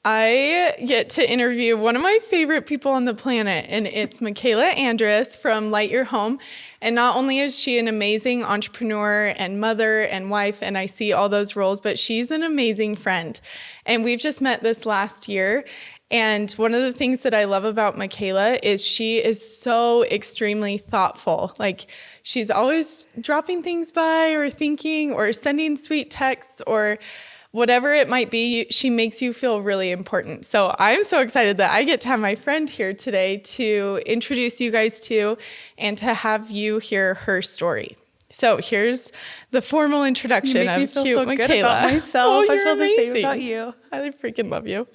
I get to interview one of my favorite people on the planet, and it's Makayla Andrus from Light Your Home. And not only is she an amazing entrepreneur and mother and wife, and I see all those roles, but she's an amazing friend. And we've just met this last year. And one of the things that I love about Makayla is she is so extremely thoughtful. Like, she's always dropping things by or thinking or sending sweet texts or whatever it might be, she makes you feel really important. So I'm so excited that I get to have my friend here today to introduce you guys to and to have you hear her story. So here's the formal introduction of cute Makayla. You make me feel so good about myself. I feel the same about you. I freaking love you.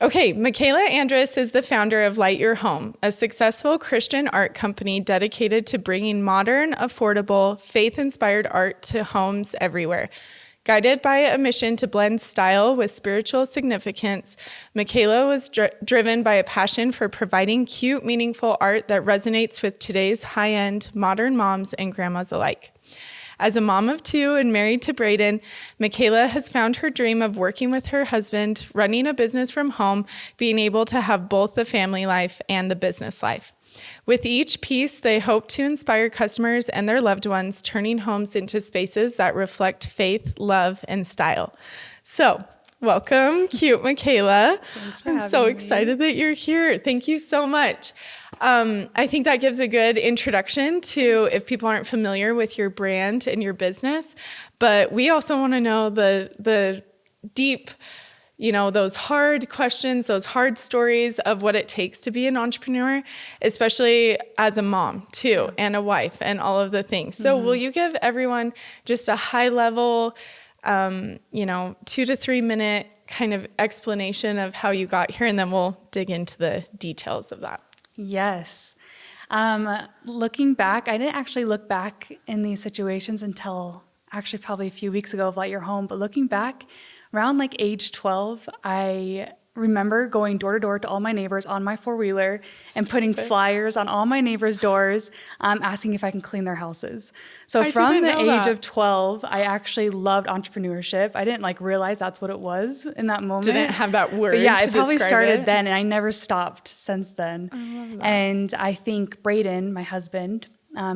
Okay, Makayla Andrus is the founder of Light Your Home, a successful Christian art company dedicated to bringing modern, affordable, faith-inspired art to homes everywhere. Guided by a mission to blend style with spiritual significance, Makayla was driven by a passion for providing cute, meaningful art that resonates with today's high-end modern moms and grandmas alike. As a mom of two and married to Braden, Makayla has found her dream of working with her husband, running a business from home, being able to have both the family life and the business life. With each piece, they hope to inspire customers and their loved ones, turning homes into spaces that reflect faith, love, and style. So, welcome, cute Makayla. Thanks for I'm so excited that you're here. Thank you so much. I think that gives a good introduction to if people aren't familiar with your brand and your business. But we also want to know the deep, those hard questions, those hard stories of what it takes to be an entrepreneur, especially as a mom too, and a wife and all of the things. So will you give everyone just a high level, 2 to 3 minute kind of explanation of how you got here, and then we'll dig into the details of that. Yes. Looking back, I didn't actually look back in these situations until actually probably a few weeks ago of Light Your Home. But looking back, around like age 12, I remember going door to door to all my neighbors on my four-wheeler and putting flyers on all my neighbors' doors, asking if I can clean their houses. So from the age of 12, I actually loved entrepreneurship. I didn't realize that's what it was in that moment. Didn't have that word. But yeah, to it probably started it. then, and I never stopped since then. I love that. And I think Braden, my husband,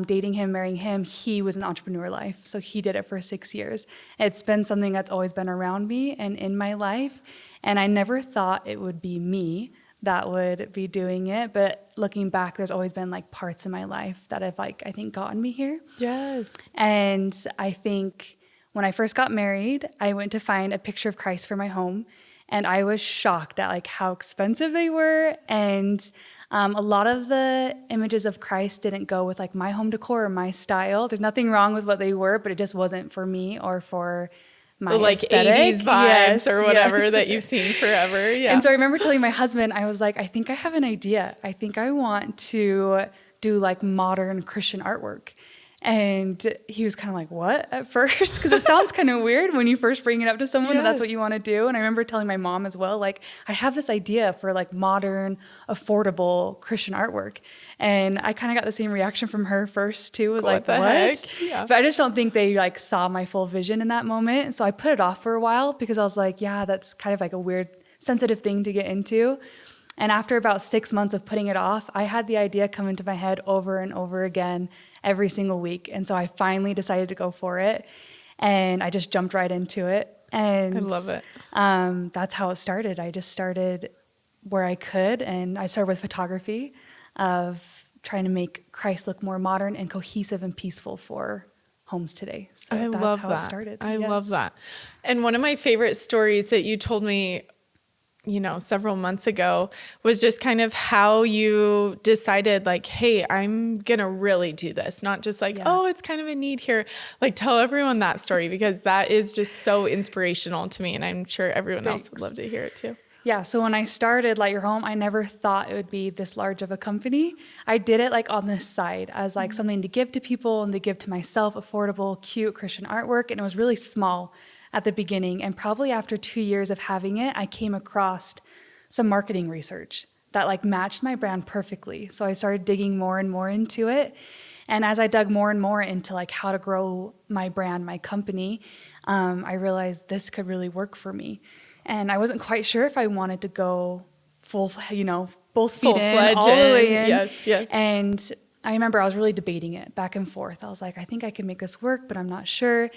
dating him, marrying him, he was an entrepreneur life. So he did it for 6 years. It's been something that's always been around me and in my life. And I never thought it would be me that would be doing it. But looking back, there's always been parts in my life that have I think gotten me here. Yes. And I think when I first got married, I went to find a picture of Christ for my home. And I was shocked at how expensive they were. And a lot of the images of Christ didn't go with my home decor or my style. There's nothing wrong with what they were, but it just wasn't for me or for my aesthetic. 80s vibes or whatever that you've seen forever. Yeah. And so I remember telling my husband, I was like, I think I have an idea. I think I want to do modern Christian artwork. And he was kind of like, what, at first? Because it sounds kind of weird when you first bring it up to someone and that's what you want to do. And I remember telling my mom as well, I have this idea for modern, affordable Christian artwork. And I kind of got the same reaction from her first too. Was what? Yeah. But I just don't think they saw my full vision in that moment. So I put it off for a while because I was like, yeah, that's kind of a weird, sensitive thing to get into. And after about 6 months of putting it off, I had the idea come into my head over and over again every single week. And so I finally decided to go for it. And I just jumped right into it. And I love it. That's how it started. I just started where I could. And I started with photography of trying to make Christ look more modern and cohesive and peaceful for homes today. So that's how it started. I love that. And one of my favorite stories that you told me several months ago was just kind of how you decided hey, I'm going to really do this. Not just oh, it's kind of a need here. Tell everyone that story because that is just so inspirational to me. And I'm sure everyone else would love to hear it too. Yeah. So when I started Light Your Home, I never thought it would be this large of a company. I did it on this side as something to give to people and to give to myself, affordable, cute Christian artwork. And it was really small at the beginning. And probably after 2 years of having it, I came across some marketing research that matched my brand perfectly. So I started digging more and more into it. And as I dug more and more into how to grow my brand, my company, I realized this could really work for me. And I wasn't quite sure if I wanted to go full, both feet in, Full-fledged all the way in. Yes, yes. And I remember I was really debating it back and forth. I was like, I think I can make this work, but I'm not sure.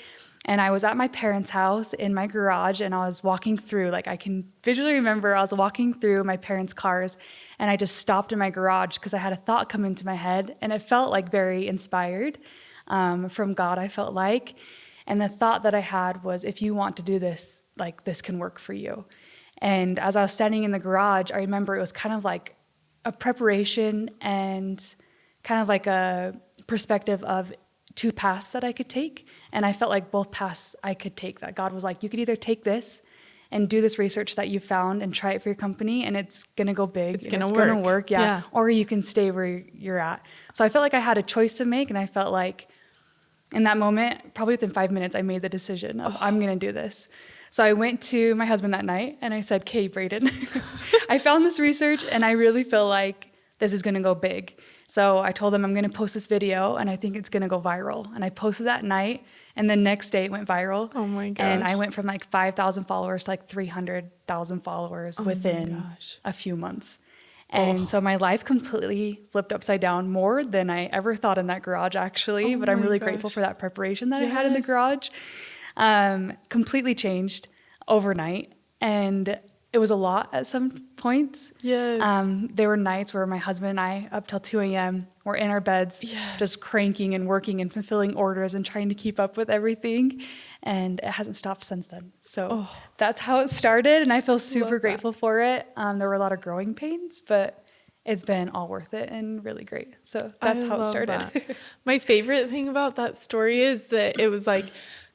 And I was at my parents' house in my garage, and I was walking through, like I can visually remember I was walking through my parents' cars, and I just stopped in my garage because I had a thought come into my head, and it felt like very inspired from God, I felt like. And the thought that I had was, if you want to do this, like this can work for you. And as I was standing in the garage, I remember it was kind of like a preparation and kind of like a perspective of two paths that I could take. And I felt like both paths I could take, that God was like, you could either take this and do this research that you found and try it for your company, and it's going to go big. It's going to work. Yeah. Or you can stay where you're at. So I felt like I had a choice to make, and I felt like in that moment, probably within 5 minutes, I made the decision of I'm going to do this. So I went to my husband that night and I said, "Okay, Braden, I found this research and I really feel like this is going to go big." So I told him I'm going to post this video and I think it's going to go viral. And I posted that night, and the next day it went viral. Oh my gosh. And I went from like 5,000 followers to like 300,000 followers within a few months. And so my life completely flipped upside down, more than I ever thought in that garage, actually. But I'm really grateful for that preparation that I had in the garage. Completely changed overnight. And it was a lot at some points. Yes. There were nights where my husband and I, up till 2 a.m., were in our beds, just cranking and working and fulfilling orders and trying to keep up with everything. And it hasn't stopped since then. So that's how it started. And I feel super grateful for it. There were a lot of growing pains, but it's been all worth it and really great. So that's how it started. My favorite thing about that story is that it was like,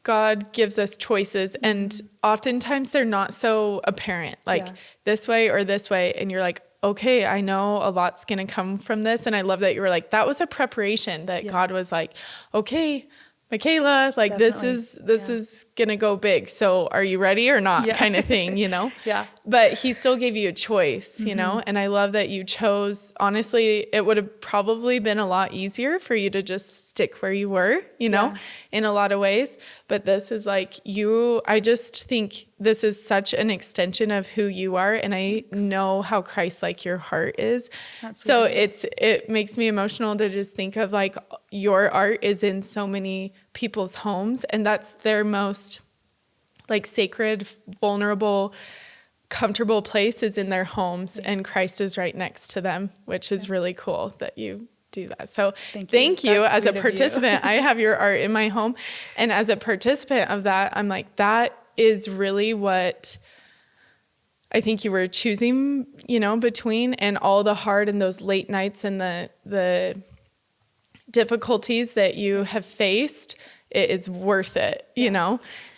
God gives us choices, and oftentimes they're not so apparent, like this way or this way. And you're like, okay, I know a lot's going to come from this. And I love that you were like, that was a preparation, that God was like, okay, Makayla, like this is going to go big. So are you ready or not, kind of thing, But he still gave you a choice, you know? And I love that you chose, honestly, it would have probably been a lot easier for you to just stick where you were, in a lot of ways. But this is like I just think this is such an extension of who you are. And I know how Christ-like your heart is. So it makes me emotional to just think of like your art is in so many people's homes, and that's their most like sacred, vulnerable, comfortable place is in their homes, and Christ is right next to them, which is really cool that you do that. So thank you. As a participant, I have your art in my home, and as a participant of that, I'm like, that is really what I think you were choosing, between, and all the hard and those late nights and the difficulties that you have faced. It is worth it,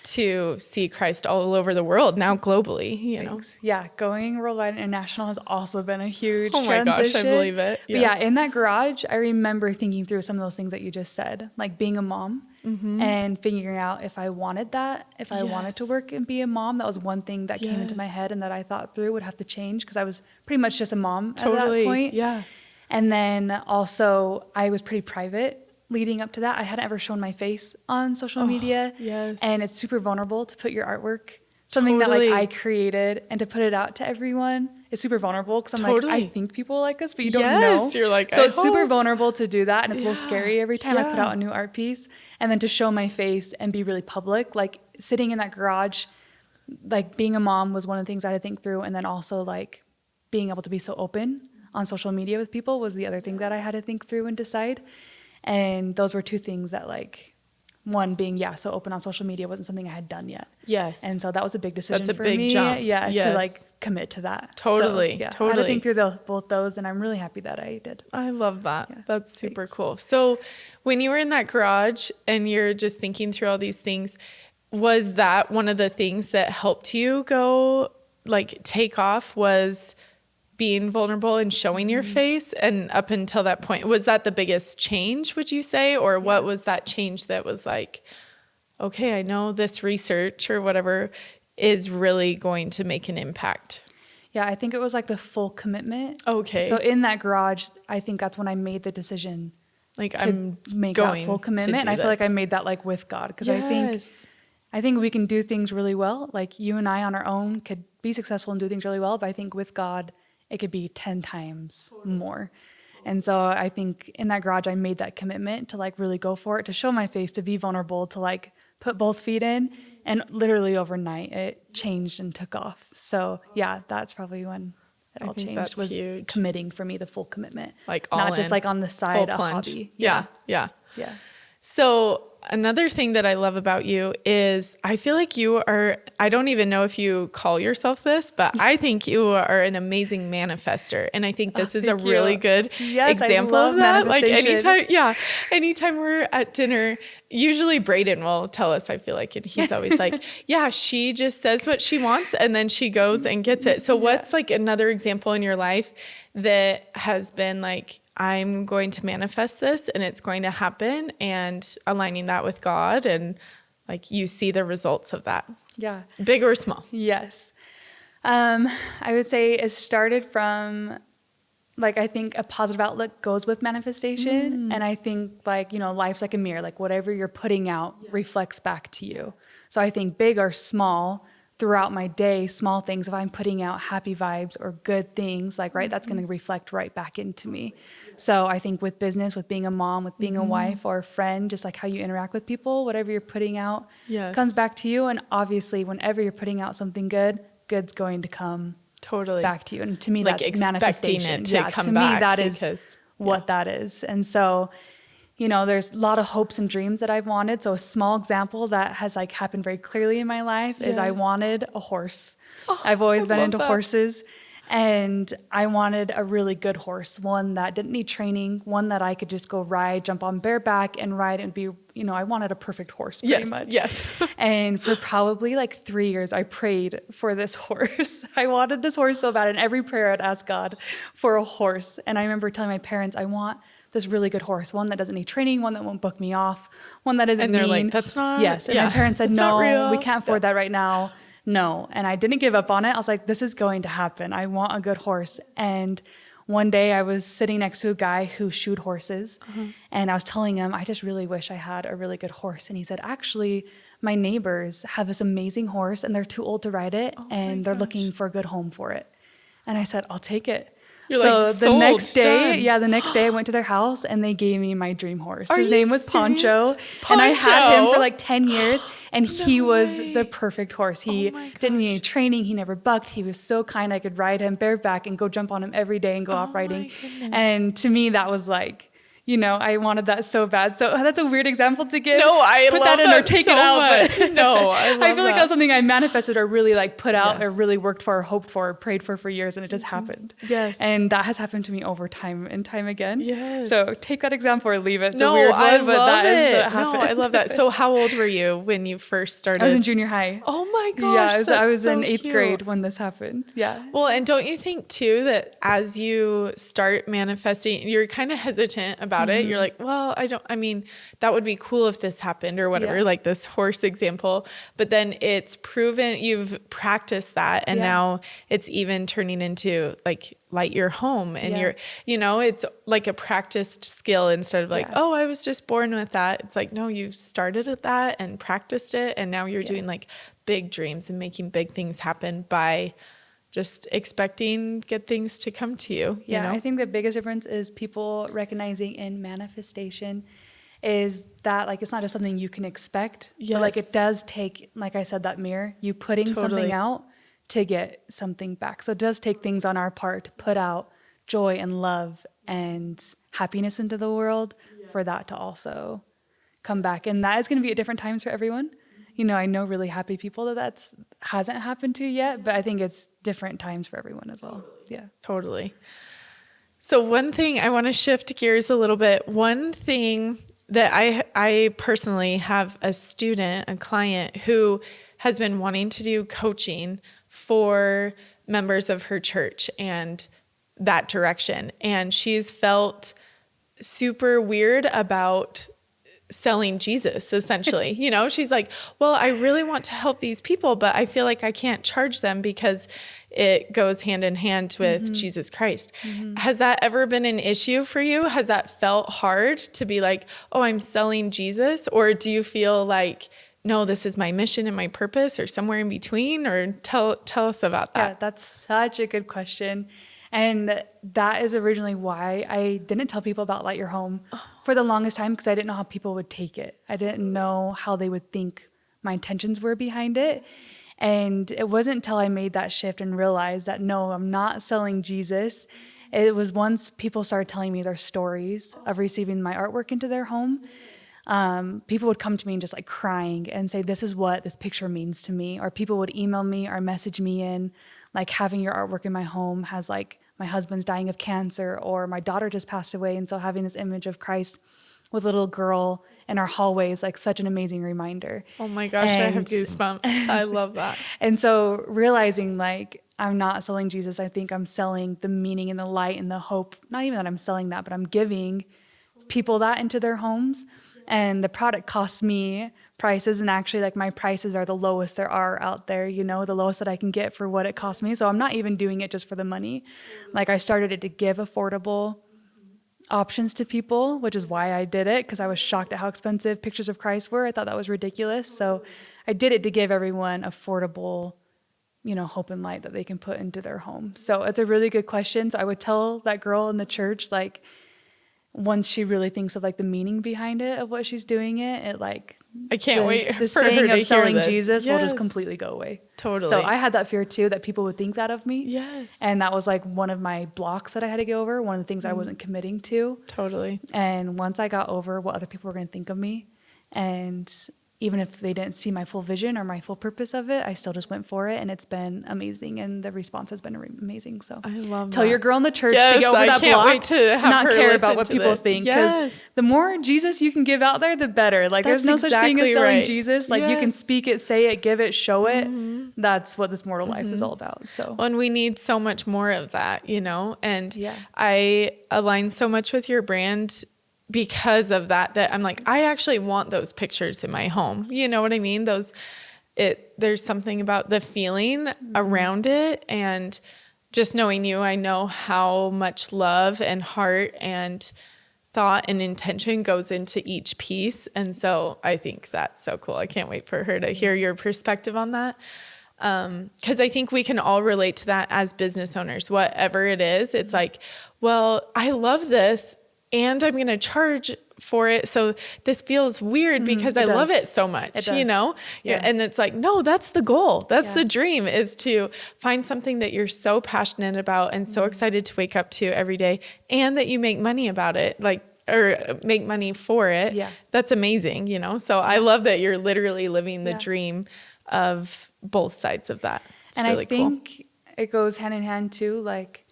to see Christ all over the world, now globally, Thanks. Yeah, going worldwide and international has also been a huge transition. Gosh, I believe it. Yes. But in that garage, I remember thinking through some of those things that you just said, like being a mom and figuring out if I wanted that, if I wanted to work and be a mom. That was one thing that came into my head and that I thought through would have to change, because I was pretty much just a mom at that point. Yeah. And then also I was pretty private leading up to that. I hadn't ever shown my face on social media. Yes. And it's super vulnerable to put your artwork, something that like I created, and to put it out to everyone. It's super vulnerable, because I'm like, I think people like this, but you don't know. You're like, so it's super vulnerable to do that. And it's a little scary every time I put out a new art piece. And then to show my face and be really public, like sitting in that garage, like being a mom was one of the things I had to think through. And then also like being able to be so open on social media with people was the other thing that I had to think through and decide. And those were two things that, like, one being, so open on social media wasn't something I had done yet. Yes. And so that was a big decision for me. That's a big jump. Yeah, to, like, commit to that. Totally, so, I had to think through both those, and I'm really happy that I did. I love that. Yeah, that's super cool. So when you were in that garage and you're just thinking through all these things, was that one of the things that helped you go, like, take off, was being vulnerable and showing your face? And up until that point, was that the biggest change, would you say? Or what was that change that was like, okay, I know this research or whatever is really going to make an impact? Yeah, I think it was like the full commitment. Okay. So in that garage, I think that's when I made the decision like to make that full commitment. And I feel like I made that like with God, because I think I think we can do things really well. Like you and I on our own could be successful and do things really well, but I think with God, it could be 10 times more. And so I think in that garage, I made that commitment to like really go for it, to show my face, to be vulnerable, to like put both feet in. And literally overnight, it changed and took off. So yeah, that's probably when it all changed, was huge. Committing for me, the full commitment. Like all not just in, like on the side, a plunge. hobby. Yeah. So another thing that I love about you is I feel like you are, I don't even know if you call yourself this, but I think you are an amazing manifester. And I think this is a really good example of that. Like anytime we're at dinner, usually Braden will tell us, I feel like, and he's always like, yeah, she just says what she wants and then she goes and gets it. So what's like another example in your life that has been like, I'm going to manifest this and it's going to happen, and aligning that with God, and like you see the results of that? Yeah. Big or small? Yes. I would say it started from like, I think a positive outlook goes with manifestation. And I think like, life's like a mirror, like whatever you're putting out reflects back to you. So I think big or small, throughout my day, small things, if I'm putting out happy vibes or good things, like, right, that's going to reflect right back into me. So I think with business, with being a mom, with being a wife or a friend, just like how you interact with people, whatever you're putting out comes back to you. And obviously, whenever you're putting out something good, good's going to come back to you. And to me, like that's manifestation. To me, that is what that is. And so, there's a lot of hopes and dreams that I've wanted. So a small example that has like happened very clearly in my life is I wanted a horse. I've always been into horses, and I wanted a really good horse, one that didn't need training, one that I could just go ride, jump on bareback and ride and be, I wanted a perfect horse pretty much. Yes. And for probably like 3 years, I prayed for this horse. I wanted this horse so bad. In every prayer, I'd ask God for a horse. And I remember telling my parents, I want this really good horse, one that doesn't need training, one that won't book me off, one that isn't mean. And they're like, that's not. Yes. And my parents said, no, we can't afford that right now. No. And I didn't give up on it. I was like, this is going to happen. I want a good horse. And one day I was sitting next to a guy who shoed horses, and I was telling him, I just really wish I had a really good horse. And he said, actually, my neighbors have this amazing horse and they're too old to ride it, and they're looking for a good home for it. And I said, I'll take it. The next day I went to their house and they gave me my dream horse. His name was Poncho, and I had him for like 10 years, and he was the perfect horse. He didn't need any training. He never bucked. He was so kind. I could ride him bareback and go jump on him every day and go off riding. And to me, that was like, I wanted that so bad. So that's a weird example to give. No, I put love that in or take it out. But no, I feel like that was something I manifested or really like put out or really worked for or hoped for or prayed for years, and it just happened. Yes. And that has happened to me over time and time again. Yes. So take that example or leave it. It's a weird one, but that is what happened. No, I love that. So how old were you when you first started? I was in junior high. Oh my gosh. Yeah, I was in 8th grade when this happened. Yeah. Well, and don't you think too that as you start manifesting, you're kind of hesitant about it. You're like, well, that would be cool if this happened or whatever, like this horse example. But then it's proven, you've practiced that, and now it's even turning into like light your home, and you're, it's like a practiced skill instead of like, oh, I was just born with that. It's like, no, you've started at that and practiced it, and now you're doing like big dreams and making big things happen by just expecting good things to come to you. Yeah, I think the biggest difference is people recognizing in manifestation is that like it's not just something you can expect, but like it does take, like I said, that mirror, you putting something out to get something back. So it does take things on our part to put out joy and love and happiness into the world for that to also come back. And that is going to be at different times for everyone. I know really happy people that hasn't happened to yet, but I think it's different times for everyone as well. Yeah. Totally. So one thing, I want to shift gears a little bit. One thing that I personally have a client who has been wanting to do coaching for members of her church and that direction. And she's felt super weird about selling Jesus, essentially. She's like, well, I really want to help these people, but I feel like I can't charge them because it goes hand in hand with Jesus Christ. Has that ever been an issue for you? Has that felt hard to be like, oh, I'm selling Jesus? Or do you feel like no, this is my mission and my purpose, or somewhere in between? Or tell us about that. Yeah, that's such a good question. And that is originally why I didn't tell people about Light Your Home for the longest time, because I didn't know how people would take it. I didn't know how they would think my intentions were behind it. And it wasn't until I made that shift and realized that, no, I'm not selling Jesus. It was once people started telling me their stories of receiving my artwork into their home. People would come to me and just like crying and say, this is what this picture means to me. Or people would email me or message me in, like, having your artwork in my home has, like, my husband's dying of cancer, or my daughter just passed away. And so having this image of Christ with a little girl in our hallway is like such an amazing reminder. Oh my gosh, I have goosebumps. I love that. And so realizing, like, I'm not selling Jesus. I think I'm selling the meaning and the light and the hope. Not even that I'm selling that, but I'm giving people that into their homes. And the product costs me prices, and actually, like, my prices are the lowest there are out there, you know, the lowest that I can get for what it costs me. So I'm not even doing it just for the money. Like, I started it to give affordable options to people, which is why I did it, because I was shocked at how expensive pictures of Christ were. I thought that was ridiculous. So I did it to give everyone affordable, you know, hope and light that they can put into their home. So it's a really good question. So I would tell that girl in the church, like, once she really thinks of, like, the meaning behind it, of what she's doing it, like, I can't wait the for her saying to of selling hear this. Jesus will Yes. just completely go away. Totally. So I had that fear too, that people would think that of me. Yes. And that was like one of my blocks that I had to get over, one of the things I wasn't committing to. Totally. And once I got over what other people were going to think of me, and even if they didn't see my full vision or my full purpose of it, I still just went for it, and it's been amazing, and the response has been amazing. So I love tell that. your girl in the church Yes, to get over I that can't block, wait to have not her care listen about what to people this. think, because Yes. the more Jesus you can give out there, the better. Like, That's there's no such thing as exactly selling right. Jesus. Like, you can Yes. speak it, say it, give it, show it. That's what this mortal life is all about. So Well, and we need so much more of that, you know? And Yeah. I align so much with your brand because of that I'm like, I actually want those pictures in my home. You know what I mean? There's something about the feeling around it, and just knowing you, I know how much love and heart and thought and intention goes into each piece. And so I think that's so cool. I can't wait for her to hear your perspective on that. Because I think we can all relate to that as business owners, whatever it is. It's like, well, I love this, and I'm going to charge for it. So this feels weird because I love it so much, you know? Yeah. And it's like, no, that's the goal. That's the dream, is to find something that you're so passionate about and so excited to wake up to every day, and that you make money about it, like, or make money for it. Yeah. That's amazing, you know? So I love that you're literally living the dream of both sides of that. It's and really I think it goes hand in hand too. Like,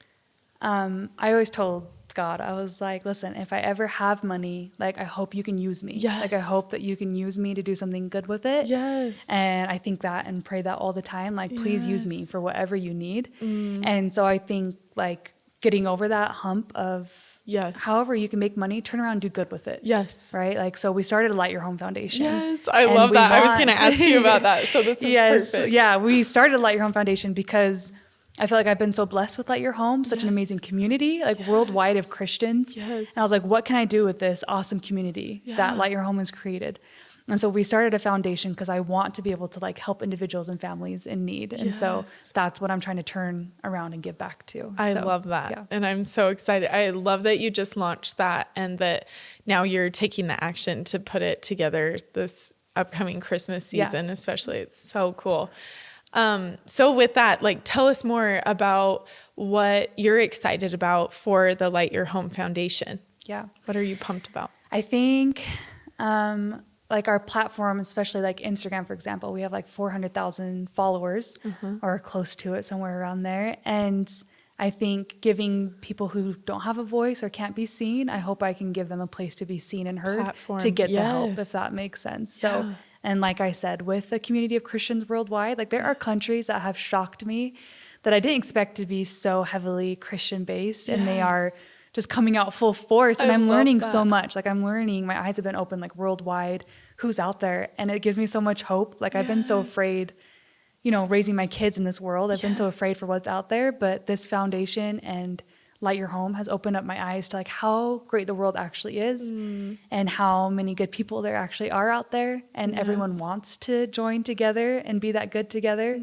I always told God, I was like, listen, if I ever have money, like, I hope you can use me. Yes. Like, I hope that you can use me to do something good with it. Yes. And I think that and pray that all the time. Like, please use me for whatever you need. And so I think, like, getting over that hump of, however you can make money, turn around and do good with it. Yes. Right? Like, so we started a Light Your Home Foundation. Yes. I love that. I was going to ask you about that. So this is perfect. Yeah. We started a Light Your Home Foundation because I feel like I've been so blessed with Light Your Home, such an amazing community, like worldwide of Christians. Yes. And I was like, what can I do with this awesome community that Light Your Home has created? And so we started a foundation because I want to be able to, like, help individuals and families in need. And so that's what I'm trying to turn around and give back to. I love that. Yeah. And I'm so excited. I love that you just launched that, and that now you're taking the action to put it together this upcoming Christmas season, especially. It's so cool. So with that, like, tell us more about what you're excited about for the Light Your Home Foundation. Yeah. What are you pumped about? I think, like, our platform, especially like Instagram, for example, we have like 400,000 followers or close to it, somewhere around there. And I think giving people who don't have a voice or can't be seen, I hope I can give them a place to be seen and heard to get the help, if that makes sense. So, and like I said, with the community of Christians worldwide, like, there are countries that have shocked me that I didn't expect to be so heavily Christian based, and they are just coming out full force. And I'm learning so much. Like, I'm learning, my eyes have been open, like, worldwide, who's out there. And it gives me so much hope. Like, I've been so afraid, you know, raising my kids in this world. I've been so afraid for what's out there, but this foundation and Light Your Home has opened up my eyes to like how great the world actually is and how many good people there actually are out there, and everyone wants to join together and be that good together.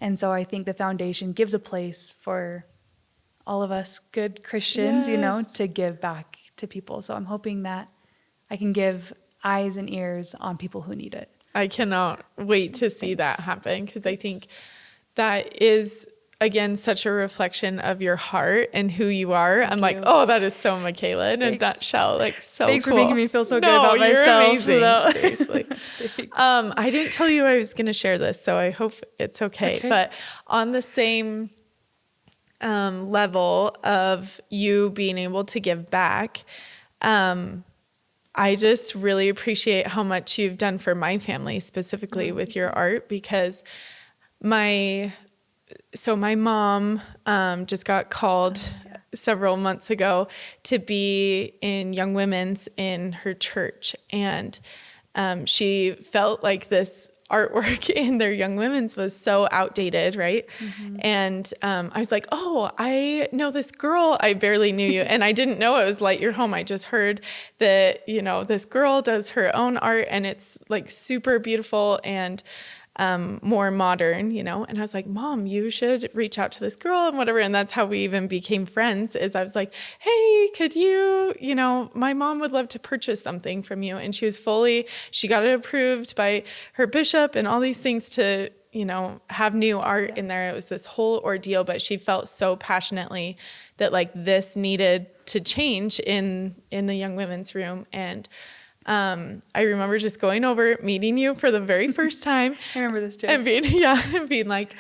And so I think the foundation gives a place for all of us good Christians, you know, to give back to people. So I'm hoping that I can give eyes and ears on people who need it. I cannot wait to see that happen, because I think that is, again, such a reflection of your heart and who you are. I'm like, oh, that is so Makayla in a nutshell. Like, so Thanks cool. for making me feel so good about myself. You're amazing. Seriously. I didn't tell you I was going to share this, so I hope it's okay. But on the same level of you being able to give back, I just really appreciate how much you've done for my family, specifically with your art, because my mom just got called several months ago to be in Young Women's in her church. And she felt like this artwork in their Young Women's was so outdated, right? And I was like, oh, I know this girl. I barely knew you. And I didn't know it was Light Your Home. I just heard that, you know, this girl does her own art and it's like super beautiful and more modern, you know? And I was like, Mom, you should reach out to this girl and whatever. And that's how we even became friends, is I was like, hey, could you know, my mom would love to purchase something from you. And she got it approved by her bishop and all these things to, you know, have new art in there. It was this whole ordeal, but she felt so passionately that like this needed to change in the Young Women's room. And I remember just going over, meeting you for the very first time. I remember this too. And being like,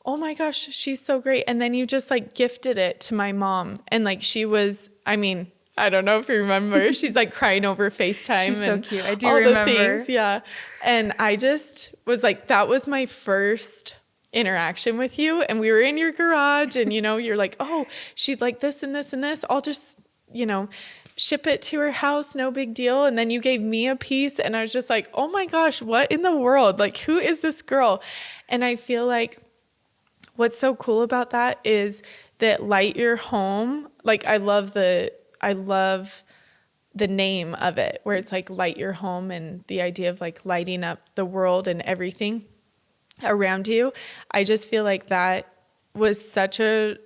oh my gosh, she's so great. And then you just like gifted it to my mom. And like she was, I mean, I don't know if you remember, she's like crying over FaceTime. She's and so cute. I do all remember. The things, yeah. And I just was like, that was my first interaction with you. And we were in your garage and, you know, you're like, oh, she'd like this and this and this. I'll just, you know, ship it to her house, no big deal. And then you gave me a piece and I was just like, oh my gosh, what in the world? Like, who is this girl? And I feel like what's so cool about that is that Light Your Home, like I love the name of it, where it's like Light Your Home and the idea of like lighting up the world and everything around you. I just feel like that was such a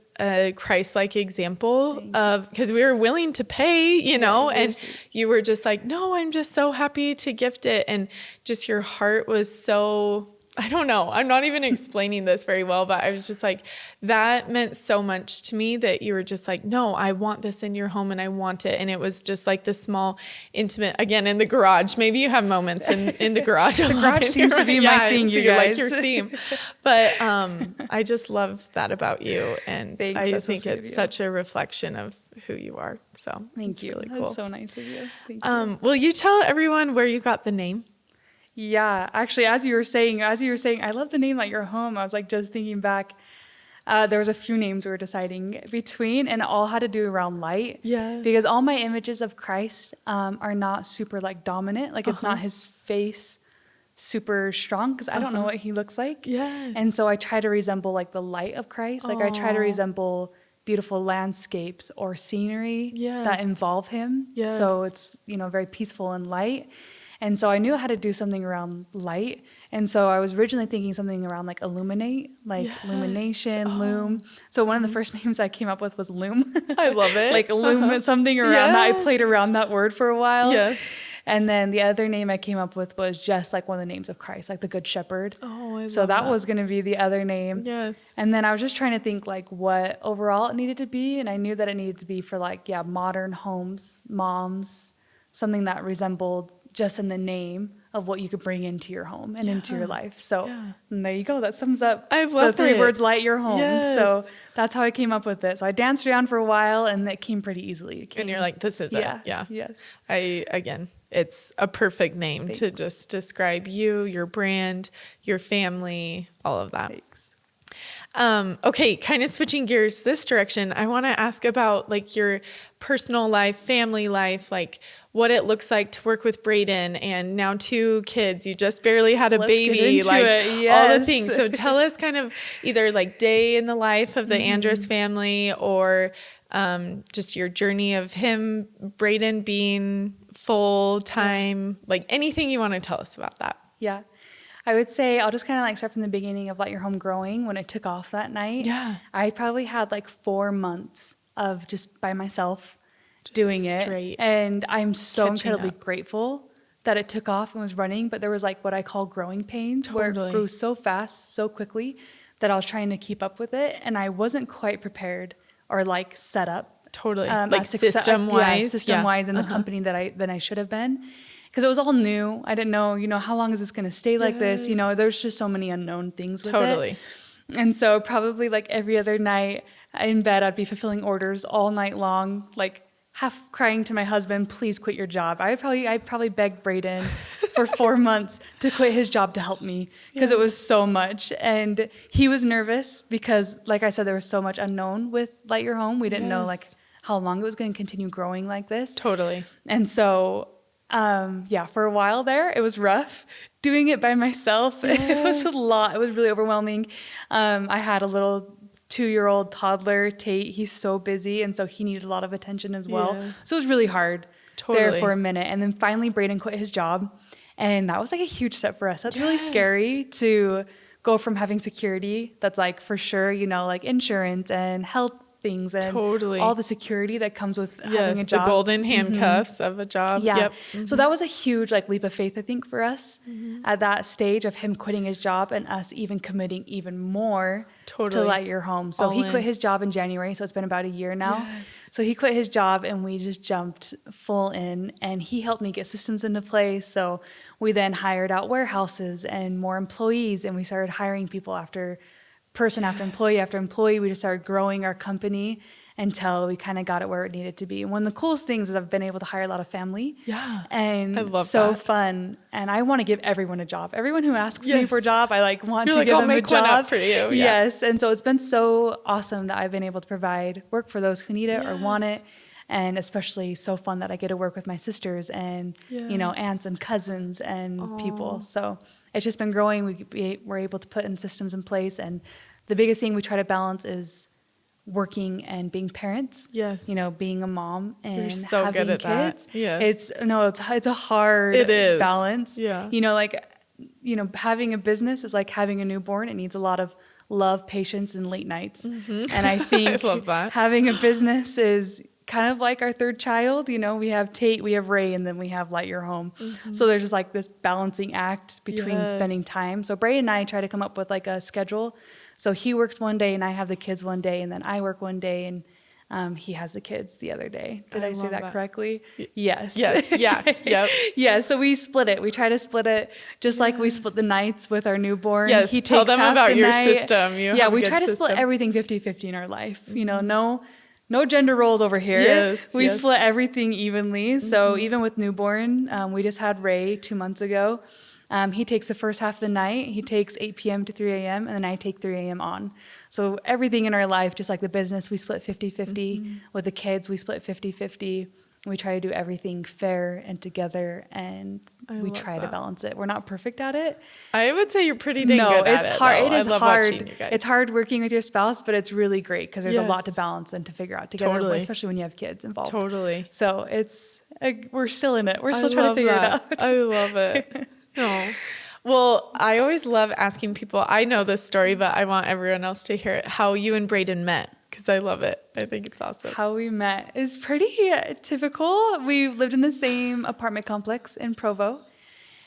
Christ-like example of, because we were willing to pay, you know, and you were just like, no, I'm just so happy to gift it. And just your heart was so, I don't know, I'm not even explaining this very well, but I was just like, that meant so much to me that you were just like, no, I want this in your home and I want it. And it was just like this small, intimate, again, in the garage. Maybe you have moments in the garage. The garage seems to be my thing, you guys. Like your theme. But I just love that about you. And Thanks, I think it's such a reflection of who you are. So thank you. Really cool. That's so nice of you. Thank you. Will you tell everyone where you got the name? Yeah, actually, as you were saying, I love the name Light Your Home. I was like just thinking back. There was a few names we were deciding between, and it all had to do around light. Yes. Because all my images of Christ are not super like dominant. Like it's not his face super strong, because I don't know what he looks like. Yes. And so I try to resemble like the light of Christ. Like I try to resemble beautiful landscapes or scenery that involve him. Yes. So it's, you know, very peaceful and light. And so I knew I had to do something around light. And so I was originally thinking something around like illuminate, like illumination, loom. So one of the first names I came up with was loom. I love it. Like loom, something around that. I played around that word for a while. Yes. And then the other name I came up with was just like one of the names of Christ, like the Good Shepherd. Oh, I love so that was going to be the other name. Yes. And then I was just trying to think like what overall it needed to be. And I knew that it needed to be for like, modern homes, moms, something that resembled just in the name of what you could bring into your home and into your life. So and there you go. That sums up the three words, Light Your Home. Yes. So that's how I came up with it. So I danced around for a while and it came pretty easily. And you're like, this is it. Yeah. Yes. It's a perfect name to just describe you, your brand, your family, all of that. Thanks. Okay, kind of switching gears this direction. I want to ask about like your personal life, family life, like what it looks like to work with Braden and now 2 kids. You just barely had a Let's get baby, into like it. all the Yes. things. So tell us kind of either like day in the life of the Andrus family or just your journey of him, Braden being full time, like anything you want to tell us about that. Yeah. I would say I'll just kind of like start from the beginning of Let Your Home growing when it took off that night. Yeah. I probably had like 4 months of just by myself doing straight it. And I'm so catching incredibly up. grateful that it took off and was running. But there was like what I call growing pains where Totally. it grew so fast, so quickly that I was trying to keep up with it. And I wasn't quite prepared or like set up. Totally. Like Like system-wise? system-wise in the Uh-huh. company that I should have been. Because it was all new. I didn't know, how long is this going to stay like this? There's just so many unknown things with Totally. it. And so probably like every other night in bed, I'd be fulfilling orders all night long, like half crying to my husband, please quit your job. I'd probably beg Braden for 4 months to quit his job to help me because it was so much. And he was nervous because, like I said, there was so much unknown with Light Your Home. We didn't know like how long it was going to continue growing like this. Totally. And so, for a while there, it was rough doing it by myself. It was a lot. It was really overwhelming. I had a little 2-year-old toddler, Tate. He's so busy, and so he needed a lot of attention as well. Yes. So it was really hard there for a minute. And then finally, Braden quit his job, and that was like a huge step for us. That's really scary to go from having security that's like for sure, like insurance and health things and all the security that comes with having a job. The golden handcuffs of a job. Yeah. Yep. So that was a huge like leap of faith, I think, for us at that stage of him quitting his job and us even committing even more to Light Your Home. So he quit his job in January. So it's been about a year now. Yes. So he quit his job and we just jumped full in, and he helped me get systems into place. So we then hired out warehouses and more employees, and we started hiring people after employee. We just started growing our company until we kind of got it where it needed to be. And one of the coolest things is I've been able to hire a lot of family. Yeah. And I love so that. fun. And I want to give everyone a job. Everyone who asks me for a job, I want to like, give I'll them a make job. one up for you. Yeah. Yes. And so it's been so awesome that I've been able to provide work for those who need it or want it. And especially so fun that I get to work with my sisters and, aunts and cousins and people. So it's just been growing. We're able to put in systems in place. And the biggest thing we try to balance is working and being parents. Yes. Being a mom and You're so having good at kids. that. Yes. It's a hard balance. Yeah. Having a business is like having a newborn. It needs a lot of love, patience, and late nights. And I think I love that. having a business is kind of like our third child. We have Tate, we have Ray, and then we have Light Your Home. So there's just like this balancing act between spending time. So Braden and I try to come up with like a schedule. So he works one day and I have the kids one day, and then I work one day and he has the kids the other day. Did I say that correctly? Yes. Yes. Yeah. Yep. Yeah. So we split it. We try to split it just like we split the nights with our newborn. Yes. He Tell takes them half about the your night. system. We try to split everything 50-50 in our life. No gender roles over here. Yes. We split everything evenly. So even with newborn, we just had Ray 2 months ago. He takes the first half of the night. He takes 8 p.m. to 3 a.m. and then I take 3 a.m. on. So everything in our life, just like the business, we split 50-50. With the kids, we split 50-50. We try to do everything fair and together, and we try to balance it. We're not perfect at it. I would say you're pretty dang good at it. It's hard. It is I love hard. watching you guys. It's hard working with your spouse, but it's really great because there's a lot to balance and to figure out together, especially when you have kids involved. Totally. So we're still in it. We're still trying to figure it out. I love it. No. Well, I always love asking people. I know this story, but I want everyone else to hear it. How you and Braden met, because I love it. I think it's awesome. How we met is pretty typical. We lived in the same apartment complex in Provo,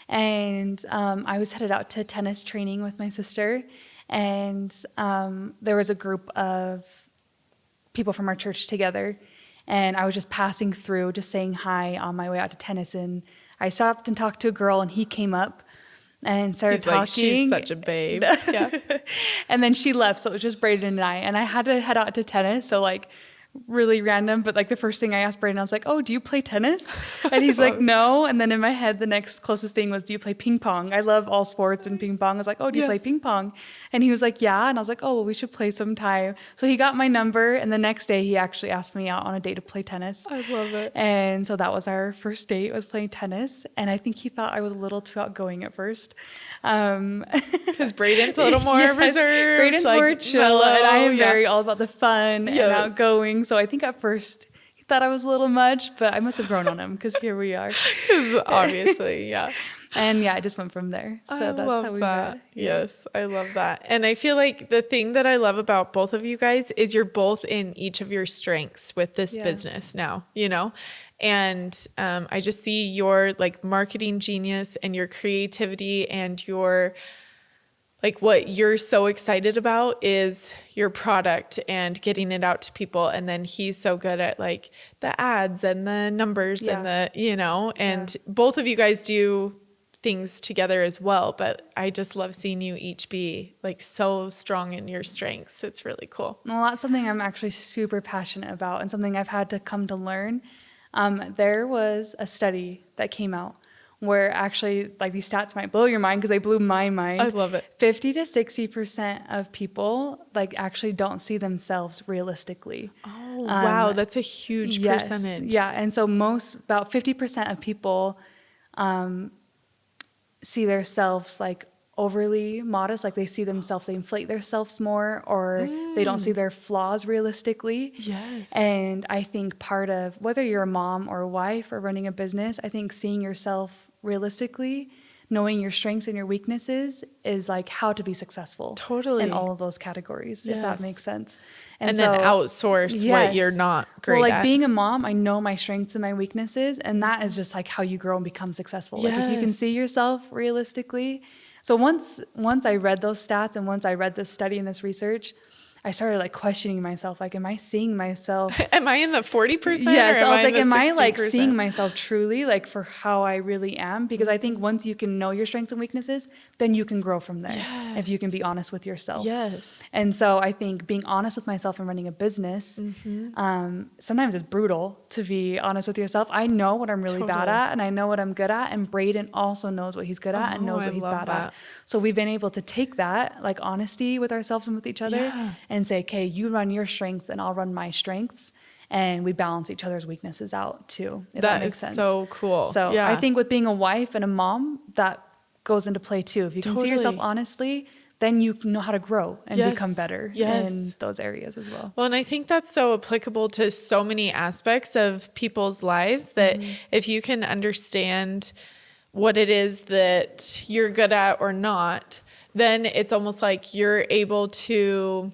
and I was headed out to tennis training with my sister, and there was a group of people from our church together, and I was just passing through, just saying hi on my way out to tennis, and I stopped and talked to a girl, and he came up and started talking. She's such a babe. Yeah. And then she left, so it was just Braden and I had to head out to tennis. So like really random, but like the first thing I asked Braden, I was like, oh, do you play tennis? And he's like, no. And then in my head, the next closest thing was, do you play ping pong? I love all sports and ping pong. I was like, oh, do you play ping pong? And he was like, yeah. And I was like, oh, well, we should play sometime. So he got my number. And the next day he actually asked me out on a date to play tennis. I love it. And so that was our first date, was playing tennis. And I think he thought I was a little too outgoing at first. Because Braden's a little more reserved. Braden's like, more chill. mellow, And I am very all about the fun and Yes. outgoing. So I think at first he thought I was a little much, but I must have grown on him because here we are. Because obviously, yeah. And yeah, I just went from there. So I that's love how we that. met. Yes, I love that. And I feel like the thing that I love about both of you guys is you're both in each of your strengths with this business now, you know? And I just see your like marketing genius and your creativity and your like what you're so excited about is your product and getting it out to people. And then he's so good at like the ads and the numbers and the, you know, and both of you guys do things together as well. But I just love seeing you each be like so strong in your strengths. It's really cool. Well, that's something I'm actually super passionate about and something I've had to come to learn. There was a study that came out where actually, like, these stats might blow your mind because they blew my mind. I love it. 50 to 60% of people like actually don't see themselves realistically. Oh, wow. That's a huge percentage. Yeah. And so about 50% of people see themselves like overly modest, like they see themselves, they inflate themselves more, or they don't see their flaws realistically. Yes. And I think part of whether you're a mom or a wife or running a business, I think seeing yourself realistically, knowing your strengths and your weaknesses is like how to be successful. Totally. In all of those categories, if that makes sense. And then outsource what you're not great well, like at. being a mom, I know my strengths and my weaknesses, and that is just like how you grow and become successful. Like if you can see yourself realistically. So once I read those stats and once I read this study and this research, I started like questioning myself. Like, am I seeing myself? Am I in the 40%? Yes. Or I was like, am I like 60%? seeing myself truly like for how I really am? Because I think once you can know your strengths and weaknesses, then you can grow from there. Yes. If you can be honest with yourself. Yes. And so I think being honest with myself and running a business, sometimes it's brutal to be honest with yourself. I know what I'm really bad at and I know what I'm good at. And Braden also knows what he's good at and knows what he's bad at. So we've been able to take that like honesty with ourselves and with each other and say, okay, you run your strengths and I'll run my strengths. And we balance each other's weaknesses out too, if that makes sense. That is so cool. So I think with being a wife and a mom, that goes into play too. If you can see yourself honestly, then you know how to grow and become better in those areas as well. Well, and I think that's so applicable to so many aspects of people's lives that if you can understand what it is that you're good at or not, then it's almost like you're able to,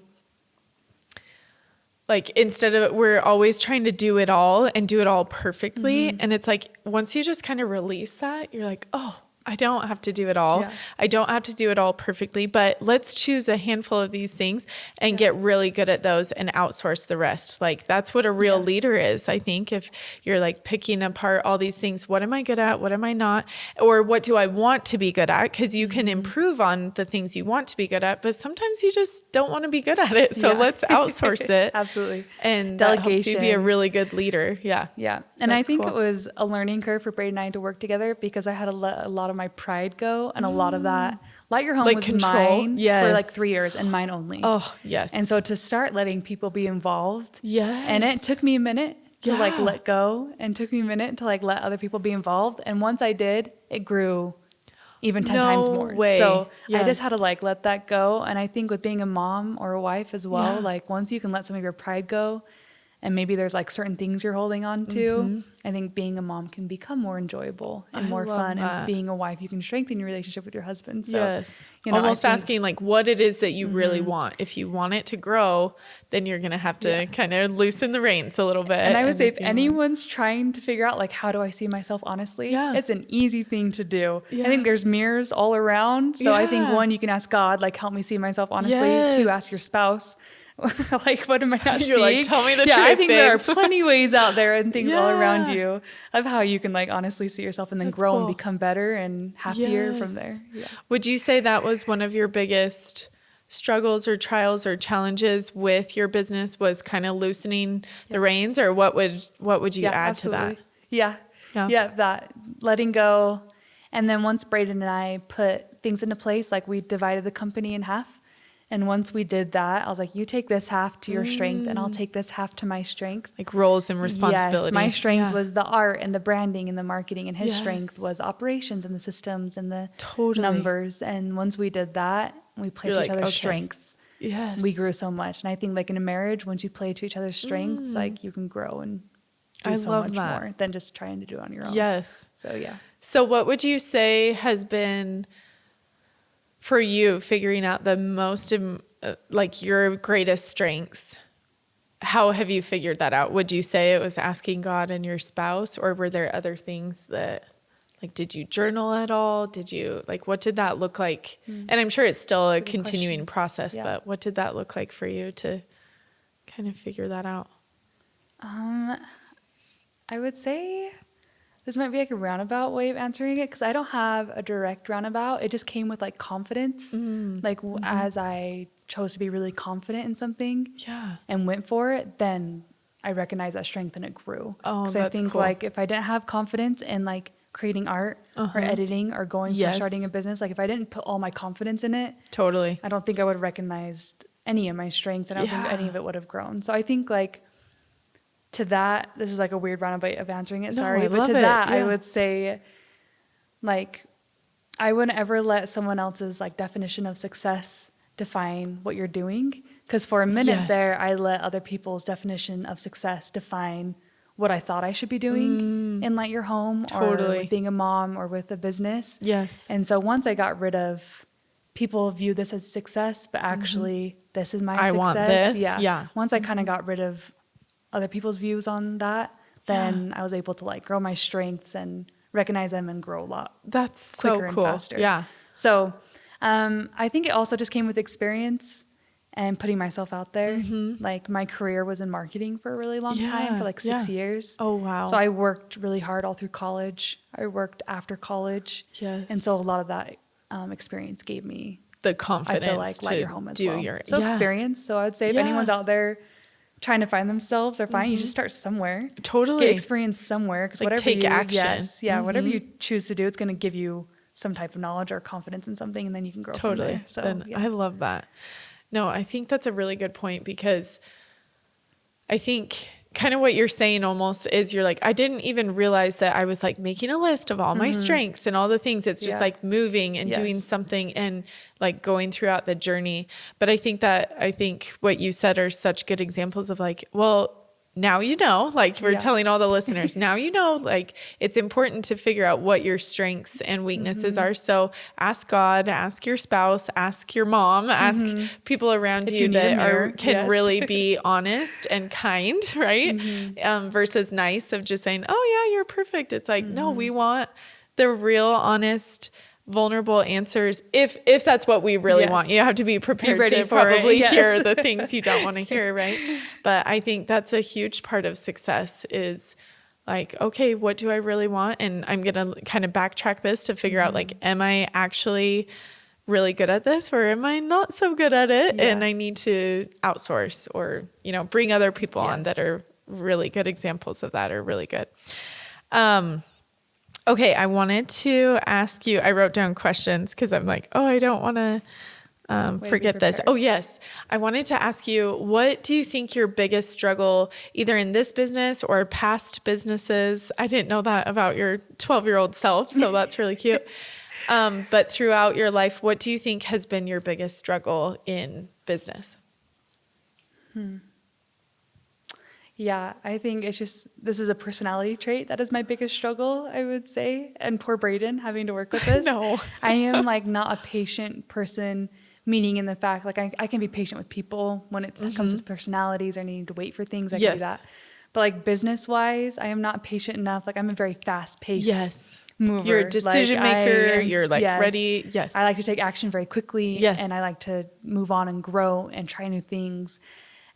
like, instead of we're always trying to do it all and do it all perfectly. And it's like, once you just kind of release that, you're like, oh, I don't have to do it all. Yeah. I don't have to do it all perfectly, but let's choose a handful of these things and get really good at those and outsource the rest. Like that's what a real leader is. I think if you're like picking apart all these things, what am I good at? What am I not? Or what do I want to be good at? Cause you can improve on the things you want to be good at, but sometimes you just don't want to be good at it. So let's outsource it. Absolutely. And delegation. That helps you be a really good leader. Yeah. Yeah. And I think it was a learning curve for Braden and I to work together because I had a lot of my pride go and a lot of that. Light Your Home like was control. Mine for like 3 years and mine only. Oh, yes. And so to start letting people be involved. Yes. And it took me a minute to like let go and took me a minute to like let other people be involved. And once I did, it grew even 10 times more. Way. So I just had to like let that go. And I think with being a mom or a wife as well, like once you can let some of your pride go and maybe there's like certain things you're holding on to, I think being a mom can become more enjoyable and more fun. That. And being a wife, you can strengthen your relationship with your husband. So, you know, almost asking like what it is that you really want. If you want it to grow, then you're going to have to kind of loosen the reins a little bit. And I would say if anyone's trying to figure out like, how do I see myself honestly? It's an easy thing to do. I think there's mirrors all around. So I think one, you can ask God, like, help me see myself honestly. Two, ask your spouse. Like, what am I not seeing? You're like, tell me the truth. I think there are plenty ways out there and things all around you of how you can like honestly see yourself and then grow and become better and happier from there. Yeah. Would you say that was one of your biggest struggles or trials or challenges with your business was kind of loosening the reins, or what would you add to that? Yeah. That letting go. And then once Braden and I put things into place, like we divided the company in half. And once we did that, I was like, you take this half to your strength and I'll take this half to my strength. Like roles and responsibilities. Yes, my strength was the art and the branding and the marketing, and his strength was operations and the systems and the numbers. And once we did that, we played to each other's strengths. Yes. We grew so much. And I think like in a marriage, once you play to each other's strengths, like you can grow and do so much more than just trying to do it on your own. Yes. So yeah. So what would you say has been for you figuring out the most, like your greatest strengths? How have you figured that out? Would you say it was asking God and your spouse, or were there other things that, like, did you journal at all? Did you, like, what did that look like? And I'm sure it's still a continuing process, but what did that look like for you to kind of figure that out? I would say this might be like a roundabout way of answering it, because I don't have a direct roundabout. It just came with like confidence. As I chose to be really confident in something and went for it, then I recognized that strength and it grew. Because I think cool. Like if I didn't have confidence in like creating art or editing or going for starting a business, like if I didn't put all my confidence in it, I don't think I would have recognized any of my strengths. And I don't think any of it would have grown. So I think like to that, this is like a weird roundabout of answering it, sorry. But to that, I would say, like, I wouldn't ever let someone else's like definition of success define what you're doing. Because for a minute there, I let other people's definition of success define what I thought I should be doing in like your home or with being a mom or with a business. And so once I got rid of people view this as success, but actually this is my success. I want this. Once I kind of got rid of other people's views on that, then I was able to like grow my strengths and recognize them and grow a lot. That's quicker so cool. And faster. So I think it also just came with experience and putting myself out there. Like my career was in marketing for a really long time, for like 6 years. Oh, wow. So I worked really hard all through college. I worked after college. And so a lot of that experience gave me the confidence, I feel like, light your home as do well. your experience. So I would say if anyone's out there trying to find themselves or find, you just start somewhere. Get experience somewhere. Because like whatever take action. Whatever you choose to do, it's going to give you some type of knowledge or confidence in something, and then you can grow from there. So I love that. No, I think that's a really good point, because I think kind of what you're saying almost is you're like, I didn't even realize that I was like making a list of all my strengths and all the things. It's just like moving and doing something and like going throughout the journey. But I think what you said are such good examples of like, well, now you know, like we're telling all the listeners, now you know, like it's important to figure out what your strengths and weaknesses are. So ask God, ask your spouse, ask your mom, ask people around you that can really be honest and kind, right? Versus nice of just saying, oh yeah, you're perfect. It's like, no, we want the real, honest, vulnerable answers. If that's what we really want, you have to be prepared to probably hear the things you don't want to hear, right? But I think that's a huge part of success is like, okay, what do I really want? And I'm going to kind of backtrack this to figure out like, am I actually really good at this, or am I not so good at it? And I need to outsource or, bring other people on that are really good examples of that, are really good. Okay, I wanted to ask you, I wrote down questions because I'm like, I don't want to forget this. Oh, yes. I wanted to ask you, what do you think your biggest struggle, either in this business or past businesses? I didn't know that about your 12-year-old self, so that's really cute. But throughout your life, what do you think has been your biggest struggle in business? Yeah, I think it's just, this is a personality trait that is my biggest struggle, I would say. And poor Braden having to work with this. No. I am like not a patient person, meaning in the fact, like I can be patient with people when it comes to personalities or needing to wait for things. I can do that. But like business wise, I am not patient enough. Like I'm a very fast paced mover. You're a decision maker. You're like ready. Yes. I like to take action very quickly. And I like to move on and grow and try new things.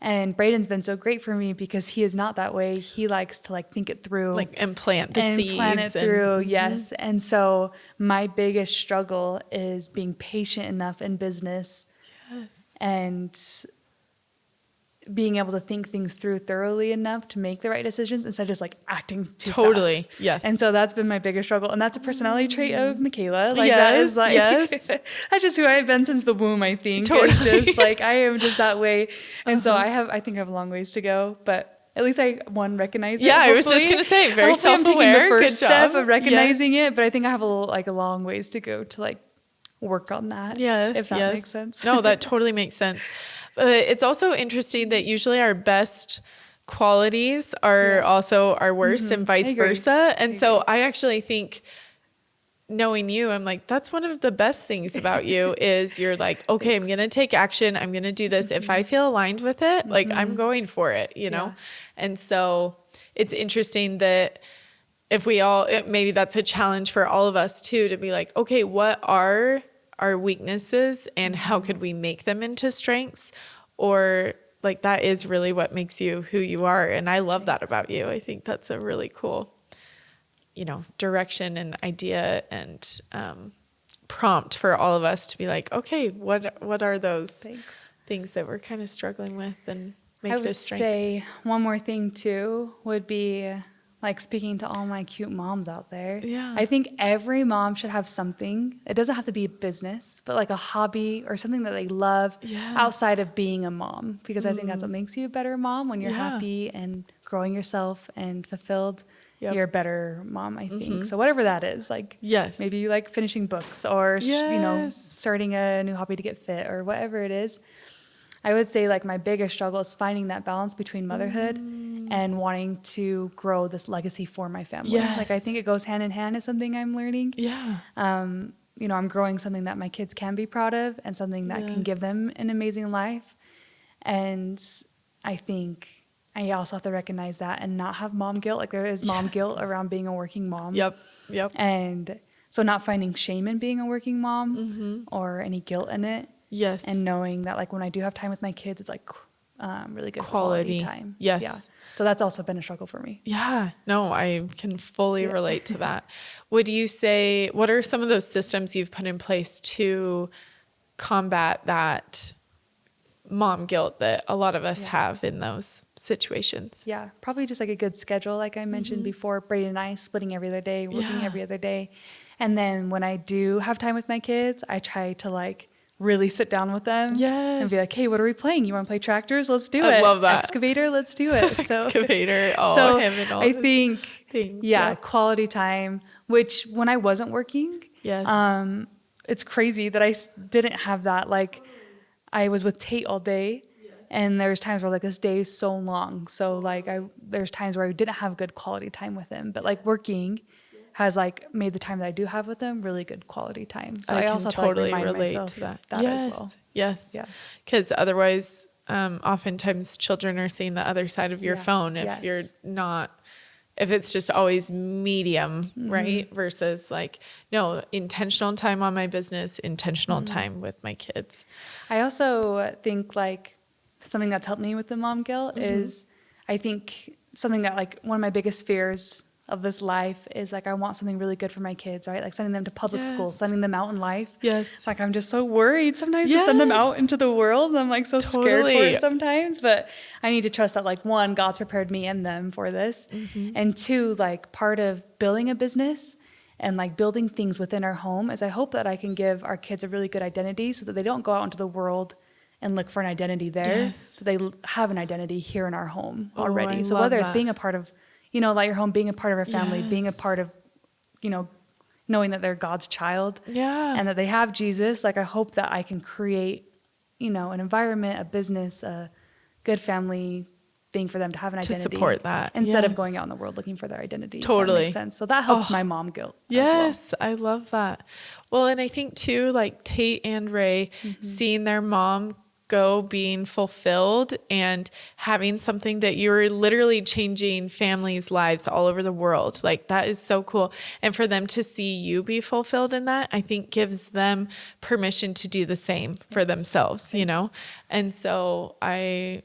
And Braden's been so great for me because he is not that way. He likes to like think it through. Like and plant the seeds. Plant it through, yes. And so my biggest struggle is being patient enough in business Yes. And being able to think things through thoroughly enough to make the right decisions instead of just like acting too Totally. fast. Yes. And so that's been my biggest struggle. And that's a personality trait of Makayla. Like Yes, that is like, yes. that's just who I've been since the womb, I think. Totally. It's just like, I am just that way. And so I think I have a long ways to go, but at least I recognize it. Yeah, I was hopefully. just going to say, very Hopefully I'm taking self-aware. the first Good step job. of recognizing it, but I think I have a long ways to go to like work on that. Yes. If that makes sense. No, that totally makes sense. But it's also interesting that usually our best qualities are also our worst and vice versa. And so I actually think, knowing you, I'm like, that's one of the best things about you is you're like, okay, I'm going to take action. I'm going to do this. If I feel aligned with it, like I'm going for it, you know? And so it's interesting that if we all, maybe that's a challenge for all of us too, to be like, okay, what are our weaknesses and how could we make them into strengths? Or like, that is really what makes you who you are. And I love that about you. I think that's a really cool, direction and idea and prompt for all of us to be like, okay, what are those things that we're kind of struggling with and make it a strength? I would say one more thing too would be like speaking to all my cute moms out there. Yeah. I think every mom should have something. It doesn't have to be a business, but like a hobby or something that they love outside of being a mom, because I think that's what makes you a better mom. When you're happy and growing yourself and fulfilled, you're a better mom, I think. So whatever that is, like maybe you like finishing books or, starting a new hobby to get fit or whatever it is. I would say like my biggest struggle is finding that balance between motherhood and wanting to grow this legacy for my family. Yes. Like I think it goes hand in hand is something I'm learning. Yeah. I'm growing something that my kids can be proud of and something that can give them an amazing life. And I think I also have to recognize that and not have mom guilt. Like there is mom guilt around being a working mom. Yep. And so not finding shame in being a working mom or any guilt in it. Yes. And knowing that like when I do have time with my kids, it's like really good quality time. Yes. Yeah. So that's also been a struggle for me. Yeah. No, I can fully relate to that. Would you say, what are some of those systems you've put in place to combat that mom guilt that a lot of us have in those situations? Yeah. Probably just like a good schedule. Like I mentioned before, Braden and I splitting every other day, working every other day. And then when I do have time with my kids, I try to like really sit down with them and be like, hey, what are we playing? You want to play tractors? Let's do it. I love that. Excavator, let's do it. Excavator. Him and all I think, things. Quality time, which when I wasn't working, it's crazy that I didn't have that. Like I was with Tate all day and there's times where like this day is so long. So like there's times where I didn't have good quality time with him, but like working has like made the time that I do have with them really good quality time. So I also totally have to like relate remind to that. as well. Yes. Yeah. Because otherwise, oftentimes children are seeing the other side of your phone if you're not, if it's just always medium, right? Versus like, no, intentional time on my business, intentional time with my kids. I also think like something that's helped me with the mom guilt is I think something that like one of my biggest fears of this life is like I want something really good for my kids, right? Like sending them to public school, sending them out in life. Yes. Like I'm just so worried sometimes to send them out into the world. I'm like so scared for it sometimes, but I need to trust that like one, God's prepared me and them for this. And two, like part of building a business and like building things within our home is I hope that I can give our kids a really good identity so that they don't go out into the world and look for an identity there. So they have an identity here in our home already. So whether it's being a part of Light Your Home, being a part of our family, being a part of, knowing that they're God's child and that they have Jesus. Like, I hope that I can create, an environment, a business, a good family thing for them to have an identity. To support that. Instead of going out in the world looking for their identity. Totally. If that makes sense. So that helps my mom guilt as well. I love that. Well, and I think too, like Tate and Ray, seeing their mom go being fulfilled and having something that you're literally changing families' lives all over the world. Like that is so cool. And for them to see you be fulfilled in that, I think gives them permission to do the same for themselves, And so I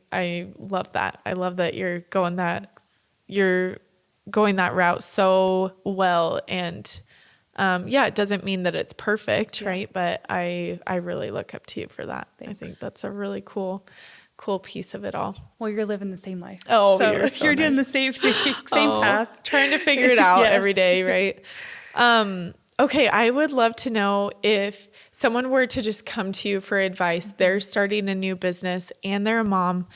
love that. I love that you're going that route so well. And It doesn't mean that it's perfect, right? But I really look up to you for that. Thanks. I think that's a really cool piece of it all. Well, you're living the same life. Oh, so you're so you're doing the nice. same thing, same path. Trying to figure it out Yes. every day, right? Okay, I would love to know if someone were to just come to you for advice. They're starting a new business and they're a mom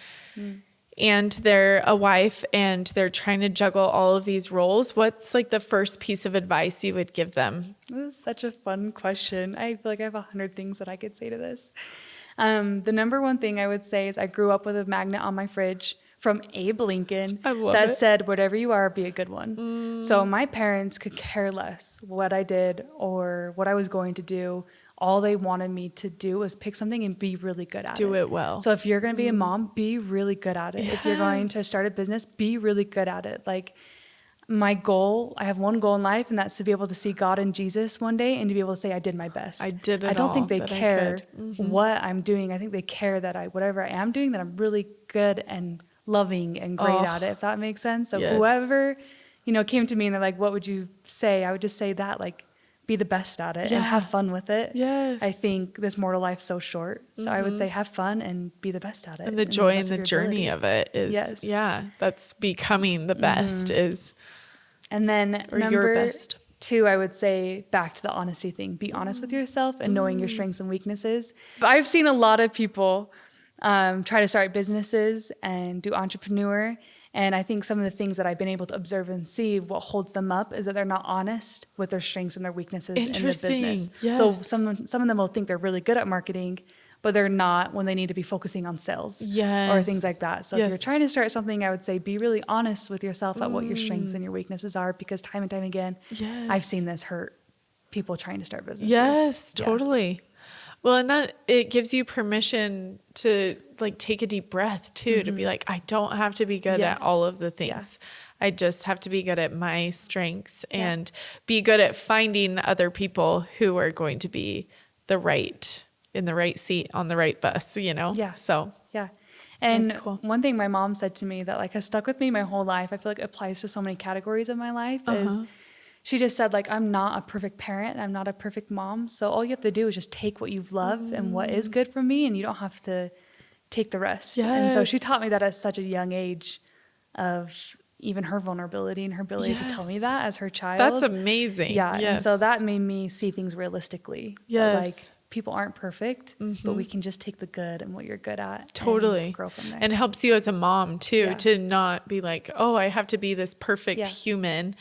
and they're a wife and they're trying to juggle all of these roles. What's like the first piece of advice you would give them? This is such a fun question. I feel like I have 100 things that I could say to this. The number one thing I would say is I grew up with a magnet on my fridge from Abe Lincoln that said, whatever you are, be a good one. So my parents could care less what I did or what I was going to do. All they wanted me to do was pick something and be really good at it. Do it well. So if you're going to be a mom, be really good at it. Yes. If you're going to start a business, be really good at it. Like my goal, I have one goal in life, and that's to be able to see God and Jesus one day and to be able to say I did my best. I did it I don't all think they that I care could. what I'm doing. I think they care that whatever I am doing, that I'm really good and loving and great at it, if that makes sense. So Yes. whoever, came to me and they're like, what would you say? I would just say that, like, be the best at it and have fun with it. Yes. I think this mortal life's so short. So I would say have fun and be the best at it. And the joy and best the of your journey ability. of it is, Yes. that's becoming the best is, And then or your number best. 2, I would say back to the honesty thing. Be honest with yourself and knowing your strengths and weaknesses. But I've seen a lot of people try to start businesses and do entrepreneur. And I think some of the things that I've been able to observe and see, what holds them up is that they're not honest with their strengths and their weaknesses in the business. Yes. So some of them will think they're really good at marketing, but they're not when they need to be focusing on sales or things like that. So if you're trying to start something, I would say be really honest with yourself at what your strengths and your weaknesses are, because time and time again, I've seen this hurt people trying to start businesses. Yes, Yeah. totally. Well, and that it gives you permission to like take a deep breath too, to be like, I don't have to be good at all of the things. I just have to be good at my strengths and be good at finding other people who are going to be in the right seat on the right bus, Yeah. So Yeah. And that's cool. one thing my mom said to me that like has stuck with me my whole life, I feel like it applies to so many categories of my life, is she just said, like, I'm not a perfect parent. I'm not a perfect mom. So all you have to do is just take what you've loved and what is good for me, and you don't have to take the rest. And so she taught me that at such a young age, of even her vulnerability and her ability to tell me that as her child. That's amazing. Yeah. Yes. And so that made me see things realistically. Yes. Like, people aren't perfect, but we can just take the good and what you're good at. Totally. And grow from there. And helps you as a mom too, to not be like, oh, I have to be this perfect human.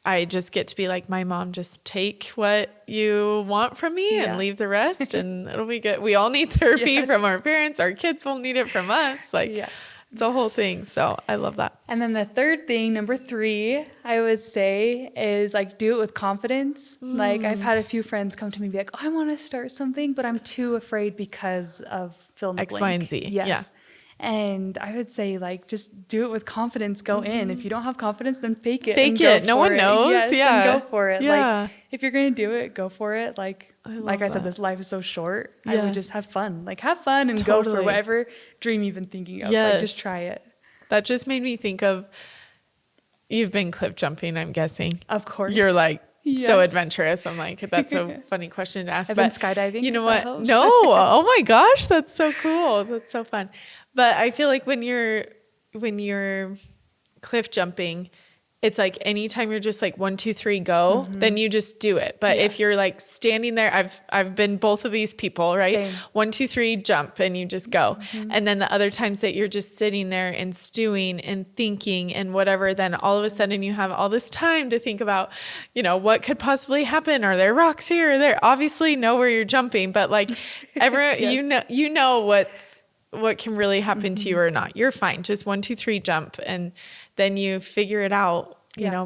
I just get to be like my mom, just take what you want from me and leave the rest and it'll be good. We all need therapy from our parents. Our kids will need it from us. Like it's a whole thing. So I love that. And then the third thing, number 3, I would say is like, do it with confidence. Like I've had a few friends come to me and be like, oh, I want to start something, but I'm too afraid because of fill in the X, blank. Y, and Z. Yes. Yeah. And I would say, like, just do it with confidence. Go in. If you don't have confidence, then fake it. Fake it. No one knows. Yes, Yeah. Go for it. Yeah. Like, if you're going to do it, go for it. Like I said, this life is so short. I would just have fun. Like, have fun and go for whatever dream you've been thinking of. Like, just try it. That just made me think of, you've been cliff jumping, I'm guessing. Of course. You're like, so adventurous. I'm like, that's a funny question to ask. I've been skydiving. You know what? No. Oh my gosh. That's so cool. That's so fun. But I feel like when you're cliff jumping, it's like anytime you're just like 1, 2, 3, go, then you just do it. But if you're like standing there, I've been both of these people, right? Same. 1, 2, 3, jump, and you just go. And then the other times that you're just sitting there and stewing and thinking and whatever, then all of a sudden you have all this time to think about, what could possibly happen? Are there rocks here or there? Obviously know where you're jumping, but like you know what can really happen to you or not. You're fine. Just 1, 2, 3, jump. And then you figure it out,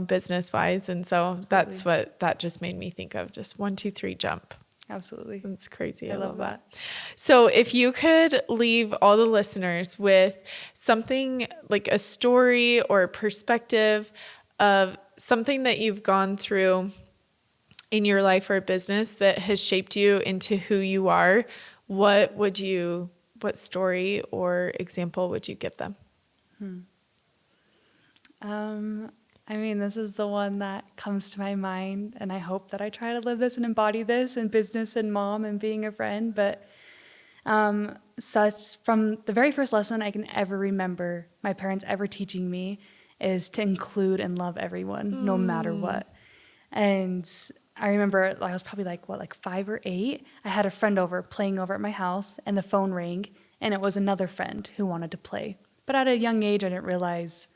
business wise. And so that's what that just made me think of. Just 1, 2, 3, jump. Absolutely. It's crazy. I love that. So if you could leave all the listeners with something like a story or a perspective of something that you've gone through in your life or business that has shaped you into who you are, what story or example would you give them? I mean, this is the one that comes to my mind, and I hope that I try to live this and embody this in business and mom and being a friend. But such from the very first lesson I can ever remember my parents ever teaching me is to include and love everyone, no matter what. And I remember I was probably like 5 or 8. I had a friend playing over at my house, and the phone rang, and it was another friend who wanted to play. But at a young age, I didn't realize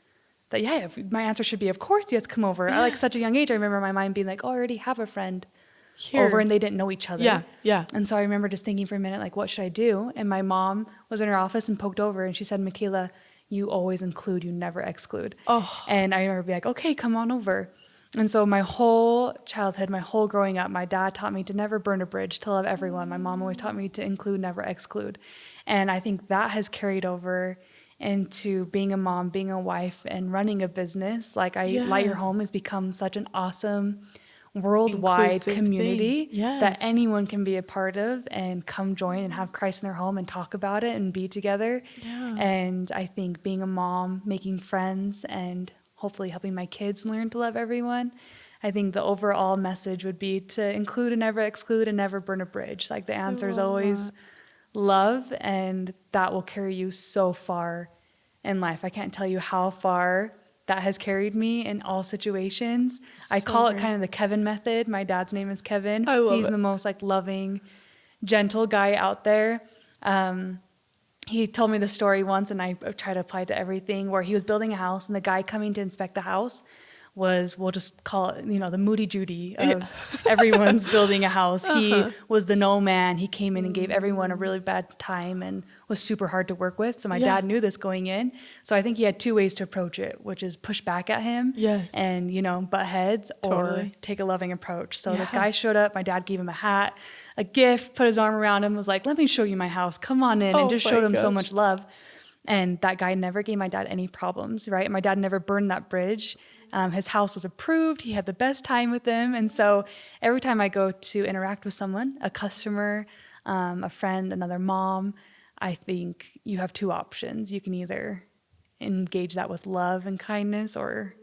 that, my answer should be, of course, yes, come over. At like such a young age, I remember my mind being like, oh, I already have a friend over, and they didn't know each other. Yeah. And so I remember just thinking for a minute, like, what should I do? And my mom was in her office and poked over, and she said, Makayla, you always include, you never exclude. Oh. And I remember being like, okay, come on over. And so my whole childhood, my whole growing up, my dad taught me to never burn a bridge, to love everyone. My mom always taught me to include, never exclude. And I think that has carried over into being a mom, being a wife, and running a business. Like Light Your Home has become such an awesome worldwide Inclusive community thing. that anyone can be a part of and come join and have Christ in their home and talk about it and be together. And I think being a mom, making friends, and hopefully helping my kids learn to love everyone, I think the overall message would be to include and never exclude and never burn a bridge. Like the answer is always love, and that will carry you so far in life. I can't tell you how far that has carried me in all situations. I call it kind of the Kevin method. My dad's name is Kevin. He's the most like loving, gentle guy out there. He told me the story once, and I try to apply it to everything, where he was building a house, and the guy coming to inspect the house was, we'll just call it, the Moody Judy of everyone's building a house. He was the no man. He came in and gave everyone a really bad time and was super hard to work with. So my dad knew this going in. So I think he had 2 ways to approach it, which is push back at him and, butt heads, or take a loving approach. So this guy showed up. My dad gave him a hat, a gift, put his arm around him, was like, let me show you my house. Come on in, and just showed him so much love. And that guy never gave my dad any problems, right? My dad never burned that bridge. His house was approved. He had the best time with them. And so every time I go to interact with someone, a customer, a friend, another mom, I think you have 2 options. You can either engage that with love and kindness, or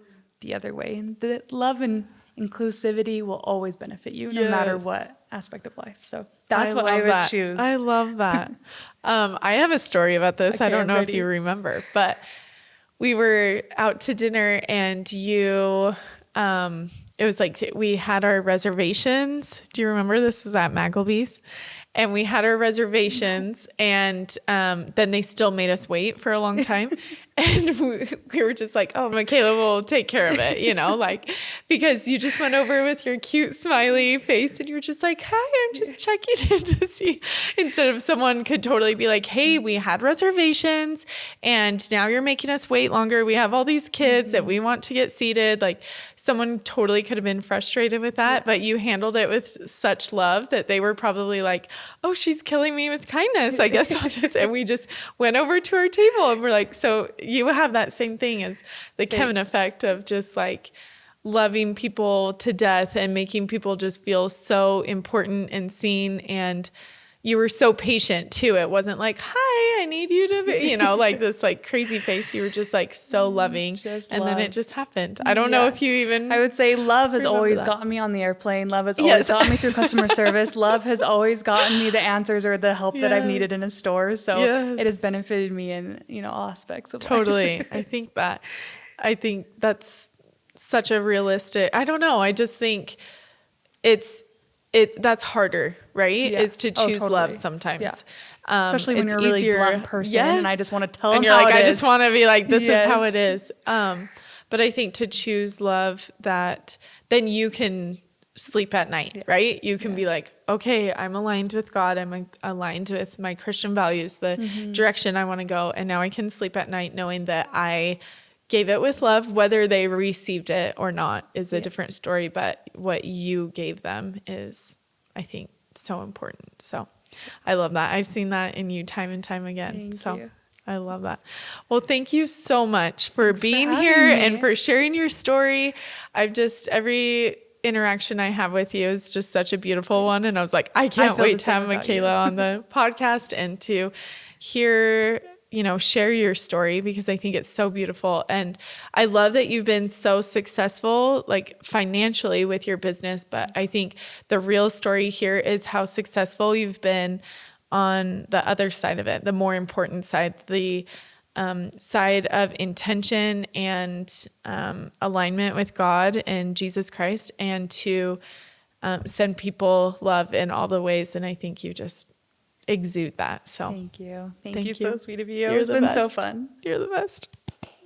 the other way. And the love and inclusivity will always benefit you, no matter what aspect of life. So that's what I would choose. I love that. I have a story about this. Okay, I don't know if you remember, but we were out to dinner, and it was like we had our reservations. Do you remember? This was at Maggleby's. And we had our reservations, and then they still made us wait for a long time. And we were just like, oh, Makayla will take care of it, because you just went over with your cute smiley face, and you're just like, hi, I'm just checking in to see. Instead of someone could totally be like, hey, we had reservations, and now you're making us wait longer. We have all these kids that we want to get seated. Like, someone totally could have been frustrated with that, but you handled it with such love that they were probably like, oh, she's killing me with kindness. I guess and we just went over to our table, and we're like, so you have that same thing as the Kevin effect of just like loving people to death and making people just feel so important and seen. And you were so patient too. It wasn't like, hi, I need you to be, like this like crazy face. You were just like so loving. Then it just happened. I don't know if you even... I would say love has always gotten me on the airplane. Love has always gotten me through customer service. Love has always gotten me the answers or the help that I've needed in a store. So it has benefited me in, all aspects of life. Totally. I think that's such a realistic... I don't know. I just think that's harder, right? Yeah. Is to choose totally. love sometimes. Yeah. Especially when you're a really blunt person and I just want to tell them and you're how like, it I is. just want to be like, this is how it is. But I think to choose love that then you can sleep at night, right? You can be like, okay, I'm aligned with God. I'm aligned with my Christian values, the direction I want to go. And now I can sleep at night knowing that I gave it with love. Whether they received it or not is a different story, but what you gave them is, I think, so important. So I love that. I've seen that in you time and time again. Thank you. I love that. Well, thank you so much for being for here having me. and for sharing your story. Every interaction I have with you is just such a beautiful one. And I was like, I can't wait to have Makayla on the podcast and to hear share your story, because I think it's so beautiful. And I love that you've been so successful, like financially with your business. But I think the real story here is how successful you've been on the other side of it, the more important side, the side of intention and alignment with God and Jesus Christ, and to send people love in all the ways. And I think you just exude that. So Thank you. Thank Thank you. So you. sweet of you. You're It's the been so best. fun. You're the best.